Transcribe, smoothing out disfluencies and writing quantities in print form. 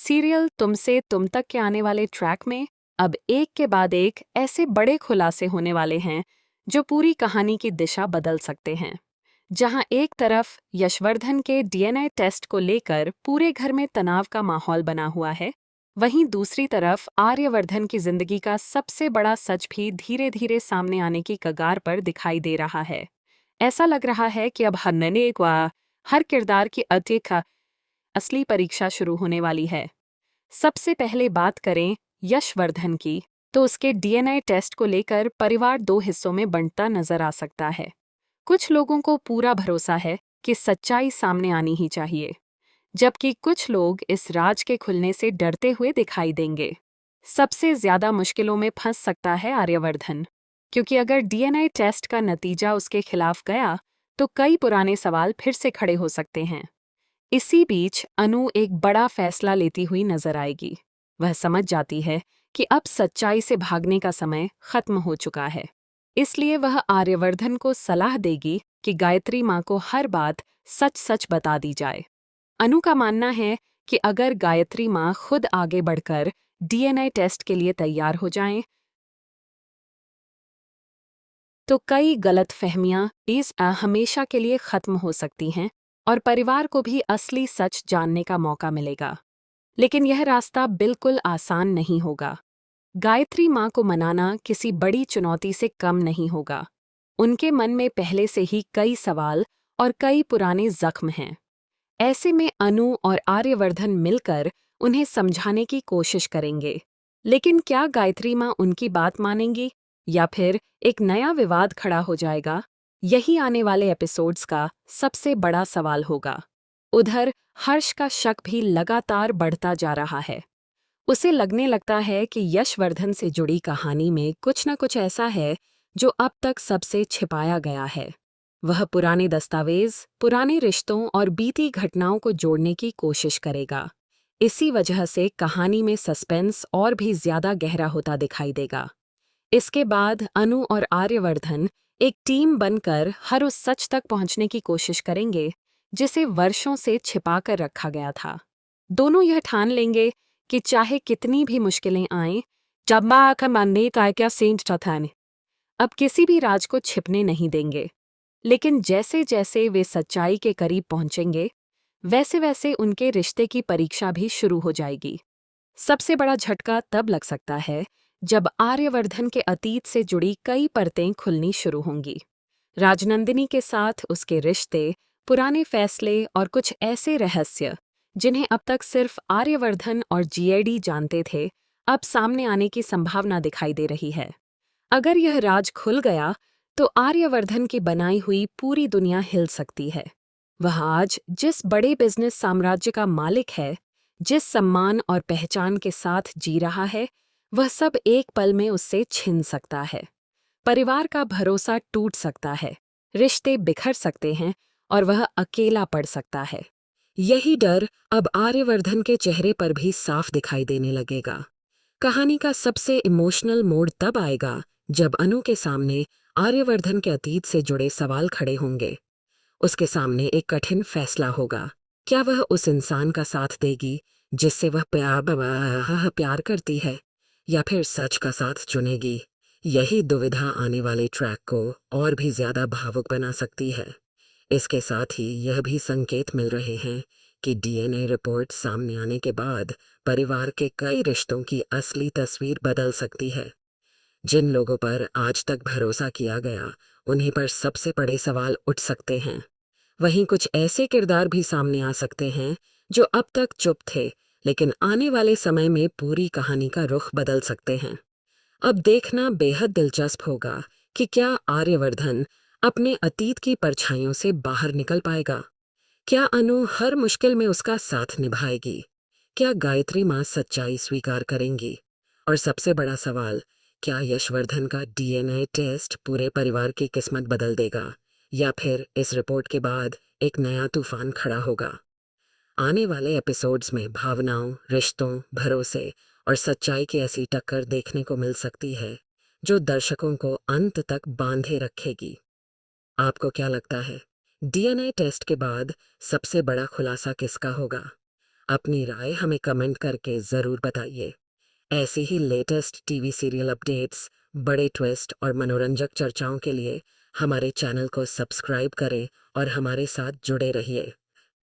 Serial तुमसे तुम तक के आने वाले ट्रैक में अब एक के बाद एक ऐसे बड़े खुलासे होने वाले हैं जो पूरी कहानी की दिशा बदल सकते हैं। जहां एक तरफ यशवर्धन के डीएनए टेस्ट को लेकर पूरे घर में तनाव का माहौल बना हुआ है, वहीं दूसरी तरफ आर्यवर्धन की जिंदगी का सबसे बड़ा सच भी धीरे धीरे सामने आने की कगार पर दिखाई दे रहा है। ऐसा लग रहा है कि अब हर किरदार की असली परीक्षा शुरू होने वाली है। सबसे पहले बात करें यशवर्धन की, तो उसके डीएनए टेस्ट को लेकर परिवार दो हिस्सों में बंटता नजर आ सकता है। कुछ लोगों को पूरा भरोसा है कि सच्चाई सामने आनी ही चाहिए, जबकि कुछ लोग इस राज के खुलने से डरते हुए दिखाई देंगे। सबसे ज्यादा मुश्किलों में फंस सकता है आर्यवर्धन, क्योंकि अगर डीएनए टेस्ट का नतीजा उसके खिलाफ गया तो कई पुराने सवाल फिर से खड़े हो सकते हैं। इसी बीच अनु एक बड़ा फैसला लेती हुई नजर आएगी। वह समझ जाती है कि अब सच्चाई से भागने का समय खत्म हो चुका है। इसलिए वह आर्यवर्धन को सलाह देगी कि गायत्री माँ को हर बात सच सच बता दी जाए। अनु का मानना है कि अगर गायत्री माँ खुद आगे बढ़कर डीएनए टेस्ट के लिए तैयार हो जाएं, तो कई गलतफहमियां हमेशा के लिए खत्म हो सकती हैं और परिवार को भी असली सच जानने का मौका मिलेगा। लेकिन यह रास्ता बिल्कुल आसान नहीं होगा। गायत्री माँ को मनाना किसी बड़ी चुनौती से कम नहीं होगा। उनके मन में पहले से ही कई सवाल और कई पुराने जख्म हैं। ऐसे में अनु और आर्यवर्धन मिलकर उन्हें समझाने की कोशिश करेंगे। लेकिन क्या गायत्री माँ उनकी बात मानेंगी या फिर एक नया विवाद खड़ा हो जाएगा? यही आने वाले एपिसोड्स का सबसे बड़ा सवाल होगा। उधर हर्ष का शक भी लगातार बढ़ता जा रहा है। उसे लगने लगता है कि यशवर्धन से जुड़ी कहानी में कुछ न कुछ ऐसा है जो अब तक सबसे छिपाया गया है। वह पुराने दस्तावेज, पुराने रिश्तों और बीती घटनाओं को जोड़ने की कोशिश करेगा। इसी वजह से कहानी में सस्पेंस और भी ज्यादा गहरा होता दिखाई देगा। इसके बाद अनु और आर्यवर्धन एक टीम बनकर हर उस सच तक पहुंचने की कोशिश करेंगे जिसे वर्षों से छिपा कर रखा गया था। दोनों यह ठान लेंगे कि चाहे कितनी भी मुश्किलें आएं, अब किसी भी राज को छिपने नहीं देंगे। लेकिन जैसे जैसे वे सच्चाई के करीब पहुंचेंगे, वैसे वैसे उनके रिश्ते की परीक्षा भी शुरू हो जाएगी। सबसे बड़ा झटका तब लग सकता है जब आर्यवर्धन के अतीत से जुड़ी कई परतें खुलनी शुरू होंगी। राजनंदिनी के साथ उसके रिश्ते, पुराने फैसले और कुछ ऐसे रहस्य जिन्हें अब तक सिर्फ आर्यवर्धन और जीएडी जानते थे, अब सामने आने की संभावना दिखाई दे रही है। अगर यह राज खुल गया तो आर्यवर्धन की बनाई हुई पूरी दुनिया हिल सकती है। वह आज जिस बड़े बिजनेस साम्राज्य का मालिक है, जिस सम्मान और पहचान के साथ जी रहा है, वह सब एक पल में उससे छिन सकता है। परिवार का भरोसा टूट सकता है, रिश्ते बिखर सकते हैं और वह अकेला पड़ सकता है। यही डर अब आर्यवर्धन के चेहरे पर भी साफ दिखाई देने लगेगा। कहानी का सबसे इमोशनल मोड़ तब आएगा जब अनु के सामने आर्यवर्धन के अतीत से जुड़े सवाल खड़े होंगे। उसके सामने एक कठिन फैसला होगा। क्या वह उस इंसान का साथ देगी जिससे वह प्यार करती है, या फिर सच का साथ चुनेगी? यही दुविधा आने वाले ट्रैक को और भी ज्यादा भावुक बना सकती है। इसके साथ ही यह भी संकेत मिल रहे हैं कि डीएनए रिपोर्ट सामने आने के बाद परिवार के कई रिश्तों की असली तस्वीर बदल सकती है। जिन लोगों पर आज तक भरोसा किया गया, उन्हीं पर सबसे बड़े सवाल उठ सकते हैं। वहीं कुछ ऐसे किरदार भी सामने आ सकते हैं जो अब तक चुप थे, लेकिन आने वाले समय में पूरी कहानी का रुख बदल सकते हैं। अब देखना बेहद दिलचस्प होगा कि क्या आर्यवर्धन अपने अतीत की परछाइयों से बाहर निकल पाएगा। क्या अनु हर मुश्किल में उसका साथ निभाएगी? क्या गायत्री माँ सच्चाई स्वीकार करेंगी? और सबसे बड़ा सवाल, क्या यशवर्धन का डीएनए टेस्ट पूरे परिवार की किस्मत बदल देगा, या फिर इस रिपोर्ट के बाद एक नया तूफान खड़ा होगा? आने वाले एपिसोड्स में भावनाओं, रिश्तों, भरोसे और सच्चाई की ऐसी टक्कर देखने को मिल सकती है जो दर्शकों को अंत तक बांधे रखेगी। आपको क्या लगता है, डीएनए टेस्ट के बाद सबसे बड़ा खुलासा किसका होगा? अपनी राय हमें कमेंट करके ज़रूर बताइए। ऐसे ही लेटेस्ट टीवी सीरियल अपडेट्स, बड़े ट्विस्ट और मनोरंजक चर्चाओं के लिए हमारे चैनल को सब्सक्राइब करें और हमारे साथ जुड़े रहिए।